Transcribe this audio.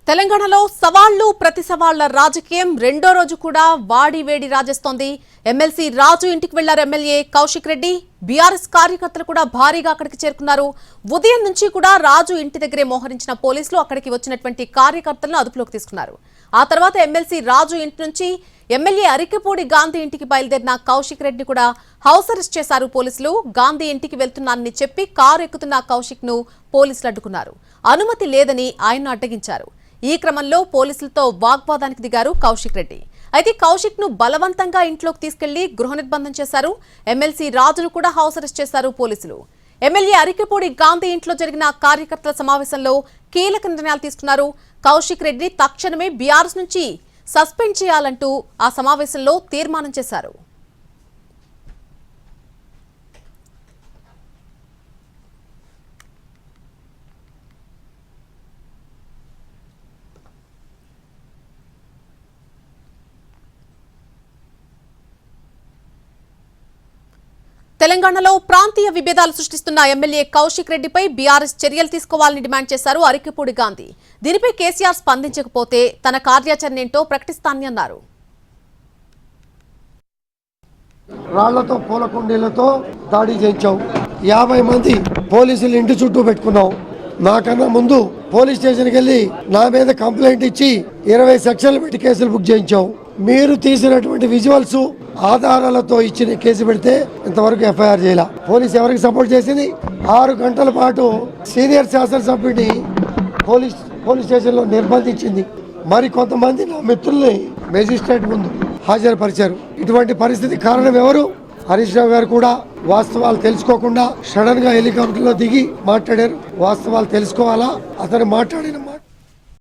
తెలంగాణలో సవాళ్లు ప్రతి సవాళ్ల రాజకీయం రెండో రోజు కూడా వాడి వేడి రాజేస్తోంది. ఎమ్మెల్సీ రాజు ఇంటికి వెళ్లారు ఎమ్మెల్యే కౌశిక్ రెడ్డి. బీఆర్ఎస్ కార్యకర్తలు కూడా భారీగా అక్కడికి చేరుకున్నారు. ఉదయం నుంచి కూడా రాజు ఇంటి దగ్గరే మోహరించిన పోలీసులు అక్కడికి వచ్చినటువంటి కార్యకర్తలను అదుపులోకి తీసుకున్నారు. ఆ తర్వాత ఎమ్మెల్సీ రాజు ఇంటి నుంచి ఎమ్మెల్యే అరికెపూడి గాంధీ ఇంటికి బయలుదేరిన కౌశిక్ రెడ్డి కూడా హౌస్ అరెస్ట్ చేశారు పోలీసులు. గాంధీ ఇంటికి వెళ్తున్నానని చెప్పి కారు ఎక్కుతున్న కౌశిక్ ను పోలీసులు అడ్డుకున్నారు. అనుమతి లేదని ఆయన్ను అడ్డగించారు. ఈ క్రమంలో పోలీసులతో వాగ్వాదానికి దిగారు కౌశిక్ రెడ్డి. అయితే కౌశిక్ ను బలవంతంగా ఇంట్లోకి తీసుకెళ్లి గృహ నిర్బంధం చేశారు. ఎమ్మెల్సీ రాజును కూడా హౌస్ అరెస్ట్ చేశారు పోలీసులు. ఎమ్మెల్యే అరికెపూడి గాంధీ ఇంట్లో జరిగిన కార్యకర్తల సమావేశంలో కీలక నిర్ణయాలు తీసుకున్నారు. కౌశిక్ రెడ్డిని తక్షణమే బీఆర్ఎస్ నుంచి సస్పెండ్ చేయాలంటూ ఆ సమావేశంలో తీర్మానం చేశారు. తెలంగాణలో ప్రాంతీయ విభేదాలు సృష్టిస్తున్న ఎమ్మెల్యే కౌశిక్ రెడ్డిపై బీఆర్ఎస్ చర్యలు తీసుకోవాలని డిమాండ్ చేశారు అరికెపూడి గాంధీ. దీనిపై కేసీఆర్ స్పందించకపోతే తన కార్యాచరణ ఏంటో ప్రకటిస్తానని అన్నారు. రాళ్లతో పూలకుండీలతో దాడి చేయించావు. 50 మంది పోలీసులు ఇంటి చుట్టూ పెట్టుకున్నావు. నాకన్నా ముందు పోలీస్ స్టేషన్కి వెళ్ళి నా మీద కంప్లైంట్ ఇచ్చి 20 సెక్షన్లు పెట్టి కేసులు బుక్ చేయించావు. మీరు తీసినటువంటి విజువల్స్ ఆధారాలతో ఇచ్చిన కేసు పెడితే ఇంతవరకు ఎఫ్ఐఆర్ చేయాల. పోలీస్ ఎవరికి సపోర్ట్ చేసింది? 6 గంటల పాటు సీనియర్ శాసనసభ్యుడిని పోలీస్ స్టేషన్లో నిర్బంధించింది. మరి కొంతమంది నా మిత్రుల్ని మేజిస్ట్రేట్ ముందు హాజరుపరిచారు. ఇటువంటి పరిస్థితి కారణం ఎవరు? హరీష్ రావు గారు కూడా వాస్తవాలు తెలుసుకోకుండా సడన్ గా హెలికాప్టర్లో దిగి మాట్లాడారు. వాస్తవాలు తెలుసుకోవాలా? అతను మాట్లాడిన